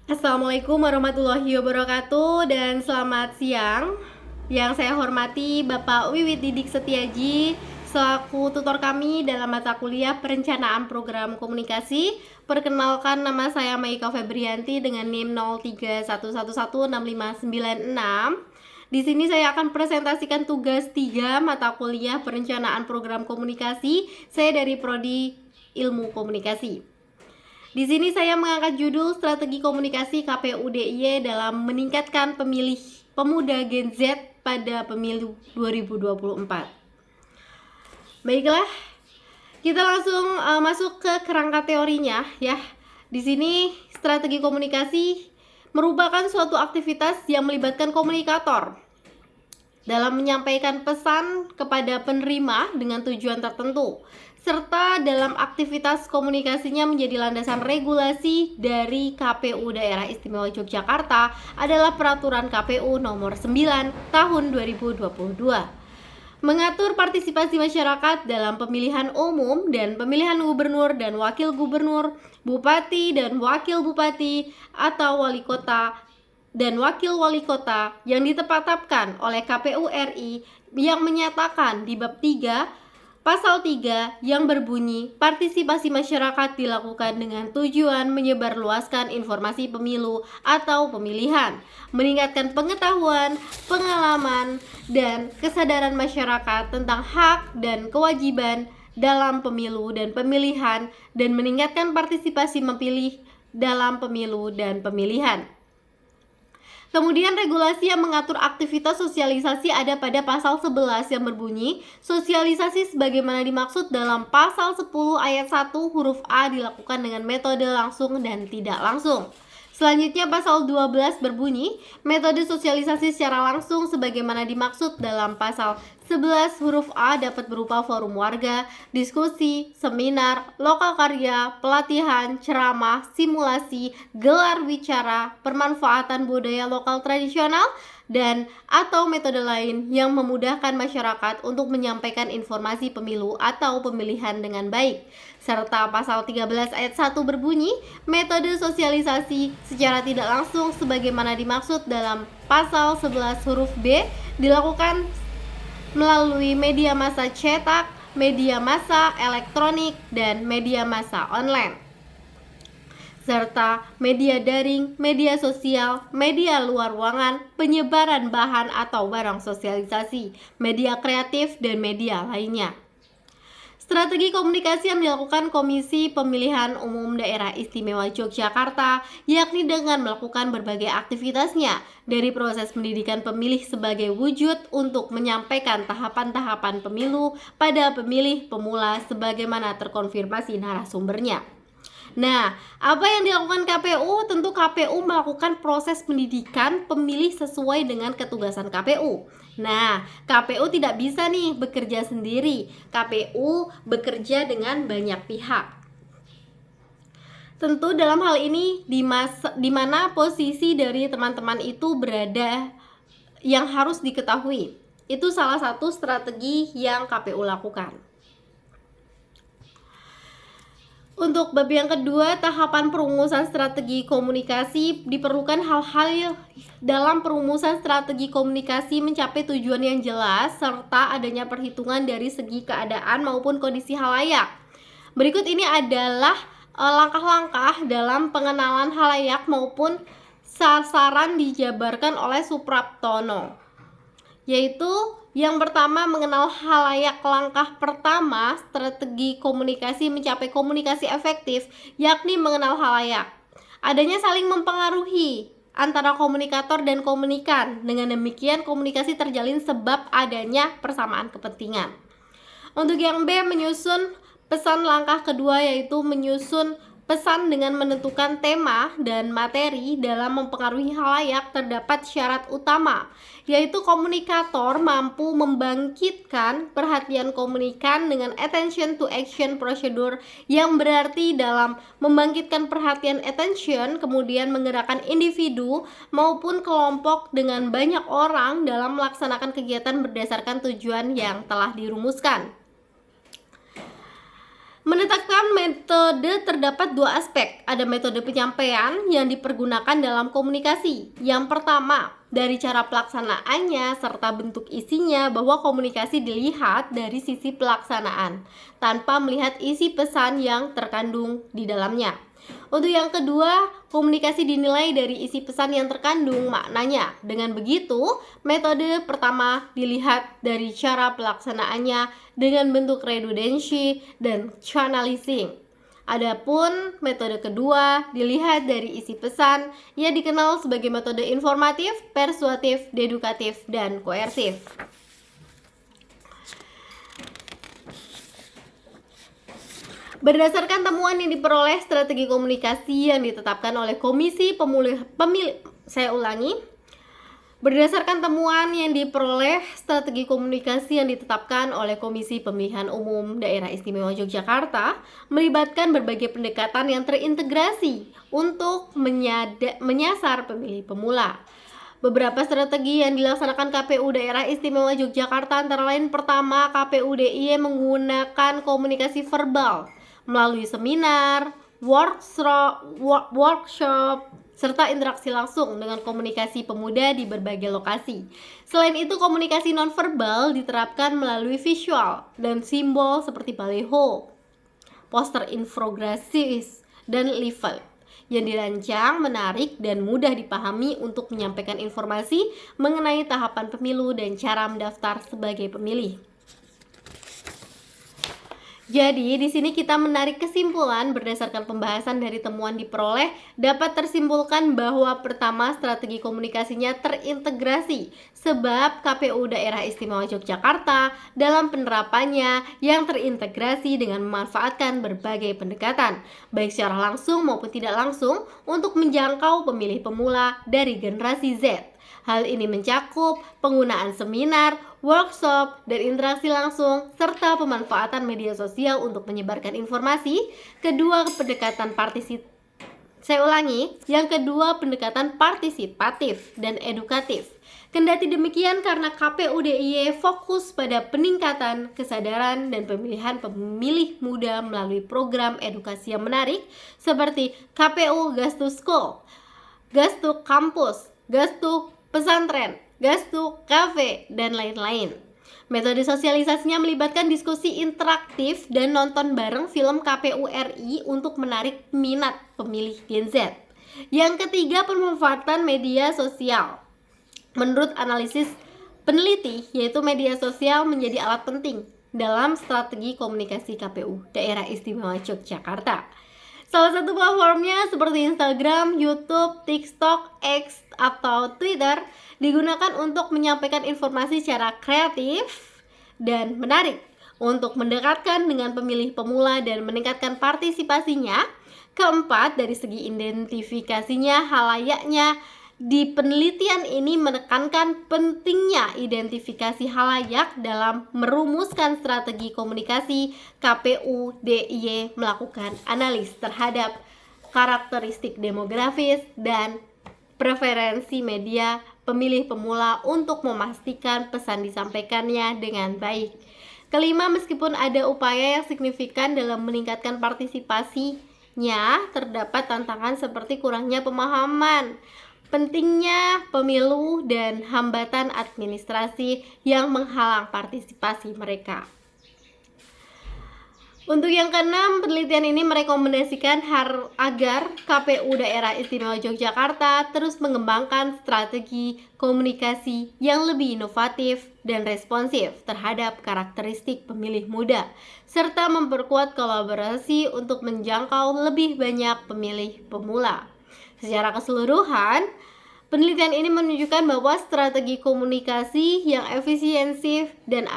Assalamualaikum warahmatullahi wabarakatuh dan selamat siang. Yang saya hormati Bapak Wiwit Didik Setiaji selaku tutor kami dalam mata kuliah Perencanaan Program Komunikasi. Perkenalkan, nama saya Maika Febrianti dengan NIM 0311165996. Di sini saya akan presentasikan tugas 3 mata kuliah Perencanaan Program Komunikasi. Saya dari Prodi Ilmu Komunikasi. Di sini saya mengangkat judul Strategi Komunikasi KPU DIY dalam meningkatkan pemilih pemuda Gen Z pada pemilu 2024. Baiklah, kita langsung masuk ke kerangka teorinya ya. Di sini strategi komunikasi merupakan suatu aktivitas yang melibatkan komunikator dalam menyampaikan pesan kepada penerima dengan tujuan tertentu, serta dalam aktivitas komunikasinya menjadi landasan regulasi dari KPU Daerah Istimewa Yogyakarta adalah Peraturan KPU Nomor 9 Tahun 2022. Mengatur partisipasi masyarakat dalam pemilihan umum dan pemilihan gubernur dan wakil gubernur, bupati dan wakil bupati, atau wali kota dan wakil wali kota yang ditetapkan oleh KPU RI, yang menyatakan di bab 3 Pasal 3 yang berbunyi partisipasi masyarakat dilakukan dengan tujuan menyebarluaskan informasi pemilu atau pemilihan, meningkatkan pengetahuan, pengalaman, dan kesadaran masyarakat tentang hak dan kewajiban dalam pemilu dan pemilihan, dan meningkatkan partisipasi memilih dalam pemilu dan pemilihan. Kemudian regulasi yang mengatur aktivitas sosialisasi ada pada pasal 11 yang berbunyi sosialisasi sebagaimana dimaksud dalam pasal 10 ayat 1 huruf A dilakukan dengan metode langsung dan tidak langsung. Selanjutnya pasal 12 berbunyi metode sosialisasi secara langsung sebagaimana dimaksud dalam pasal 11 huruf A dapat berupa forum warga, diskusi, seminar, lokal karya, pelatihan, ceramah, simulasi, gelar wicara, permanfaatan budaya lokal tradisional, dan atau metode lain yang memudahkan masyarakat untuk menyampaikan informasi pemilu atau pemilihan dengan baik. Serta pasal 13 ayat 1 berbunyi metode sosialisasi secara tidak langsung sebagaimana dimaksud dalam pasal 11 huruf B dilakukan melalui media massa cetak, media massa elektronik, dan media massa online, serta media daring, media sosial, media luar ruangan, penyebaran bahan atau barang sosialisasi, media kreatif, dan media lainnya. Strategi komunikasi yang dilakukan Komisi Pemilihan Umum Daerah Istimewa Yogyakarta yakni dengan melakukan berbagai aktivitasnya dari proses pendidikan pemilih sebagai wujud untuk menyampaikan tahapan-tahapan pemilu pada pemilih pemula sebagaimana terkonfirmasi narasumbernya. Nah, apa yang dilakukan KPU? Tentu KPU melakukan proses pendidikan pemilih sesuai dengan ketugasan KPU. Nah, KPU tidak bisa nih bekerja sendiri. KPU bekerja dengan banyak pihak. Tentu dalam hal ini di mana posisi dari teman-teman itu berada yang harus diketahui. Itu salah satu strategi yang KPU lakukan. Untuk bab yang kedua, tahapan perumusan strategi komunikasi, diperlukan hal-hal dalam perumusan strategi komunikasi mencapai tujuan yang jelas serta adanya perhitungan dari segi keadaan maupun kondisi halayak. Berikut ini adalah langkah-langkah dalam pengenalan halayak maupun sasaran dijabarkan oleh Supraptono, yaitu yang pertama, mengenal halayak. Langkah pertama strategi komunikasi mencapai komunikasi efektif yakni mengenal halayak. Adanya saling mempengaruhi antara komunikator dan komunikan. Dengan demikian komunikasi terjalin sebab adanya persamaan kepentingan. Untuk yang B, menyusun pesan. Langkah kedua yaitu menyusun pesan dengan menentukan tema dan materi. Dalam mempengaruhi halayak terdapat syarat utama, yaitu komunikator mampu membangkitkan perhatian komunikan dengan attention to action procedure, yang berarti dalam membangkitkan perhatian attention kemudian menggerakkan individu maupun kelompok dengan banyak orang dalam melaksanakan kegiatan berdasarkan tujuan yang telah dirumuskan. Menetapkan metode terdapat dua aspek. Ada metode penyampaian yang dipergunakan dalam komunikasi. Yang pertama, dari cara pelaksanaannya serta bentuk isinya, bahwa komunikasi dilihat dari sisi pelaksanaan tanpa melihat isi pesan yang terkandung di dalamnya. Untuk yang kedua, komunikasi dinilai dari isi pesan yang terkandung maknanya. Dengan begitu, metode pertama dilihat dari cara pelaksanaannya dengan bentuk redundancy dan channelizing. Adapun metode kedua dilihat dari isi pesan yang dikenal sebagai metode informatif, persuasif, dedukatif, dan koersif. Berdasarkan temuan yang diperoleh, strategi komunikasi yang ditetapkan oleh Berdasarkan temuan yang diperoleh, strategi komunikasi yang ditetapkan oleh Komisi Pemilihan Umum Daerah Istimewa Yogyakarta melibatkan berbagai pendekatan yang terintegrasi untuk menyasar pemilih pemula. Beberapa strategi yang dilaksanakan KPU Daerah Istimewa Yogyakarta antara lain: pertama, KPU DIY menggunakan komunikasi verbal melalui seminar, workshop, serta interaksi langsung dengan komunikasi pemuda di berbagai lokasi. Selain itu, komunikasi nonverbal diterapkan melalui visual dan simbol seperti baliho, poster infografis, dan leaflet yang dirancang menarik dan mudah dipahami untuk menyampaikan informasi mengenai tahapan pemilu dan cara mendaftar sebagai pemilih. Jadi, di sini kita menarik kesimpulan berdasarkan pembahasan dari temuan diperoleh, dapat tersimpulkan bahwa pertama, strategi komunikasinya terintegrasi sebab KPU Daerah Istimewa Yogyakarta dalam penerapannya yang terintegrasi dengan memanfaatkan berbagai pendekatan, baik secara langsung maupun tidak langsung, untuk menjangkau pemilih pemula dari generasi Z. Hal ini mencakup penggunaan seminar, workshop, dan interaksi langsung, serta pemanfaatan media sosial untuk menyebarkan informasi. Yang kedua, pendekatan partisipatif dan edukatif. Kendati demikian, karena KPU DIY fokus pada peningkatan kesadaran dan pemilihan pemilih muda melalui program edukasi yang menarik seperti KPU Gas to School, Gas to Campus, Gas to Pesantren, Gas to Cafe, dan lain-lain. Metode sosialisasinya melibatkan diskusi interaktif dan nonton bareng film KPU RI untuk menarik minat pemilih Gen Z. Yang ketiga, pemanfaatan media sosial. Menurut analisis peneliti, yaitu media sosial menjadi alat penting dalam strategi komunikasi KPU Daerah Istimewa Yogyakarta. Salah satu platformnya seperti Instagram, YouTube, TikTok, X, atau Twitter digunakan untuk menyampaikan informasi secara kreatif dan menarik untuk mendekatkan dengan pemilih pemula dan meningkatkan partisipasinya. Keempat, dari segi identifikasinya, halayaknya di penelitian ini menekankan pentingnya identifikasi halayak dalam merumuskan strategi komunikasi. KPU DIY melakukan analisis terhadap karakteristik demografis dan preferensi media pemilih pemula untuk memastikan pesan disampaikannya dengan baik. Kelima, meskipun ada upaya yang signifikan dalam meningkatkan partisipasinya, terdapat tantangan seperti kurangnya pemahaman pentingnya pemilu dan hambatan administrasi yang menghalang partisipasi mereka. Untuk yang keenam, penelitian ini merekomendasikan agar KPU Daerah Istimewa Yogyakarta terus mengembangkan strategi komunikasi yang lebih inovatif dan responsif terhadap karakteristik pemilih muda, serta memperkuat kolaborasi untuk menjangkau lebih banyak pemilih pemula. Secara keseluruhan, penelitian ini menunjukkan bahwa strategi komunikasi yang efisientif dan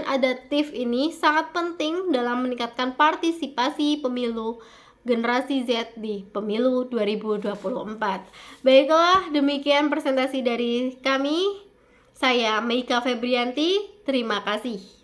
adaptif ini sangat penting dalam meningkatkan partisipasi pemilu generasi Z di pemilu 2024. Baiklah, demikian presentasi dari kami. Saya Meika Febrianti, terima kasih.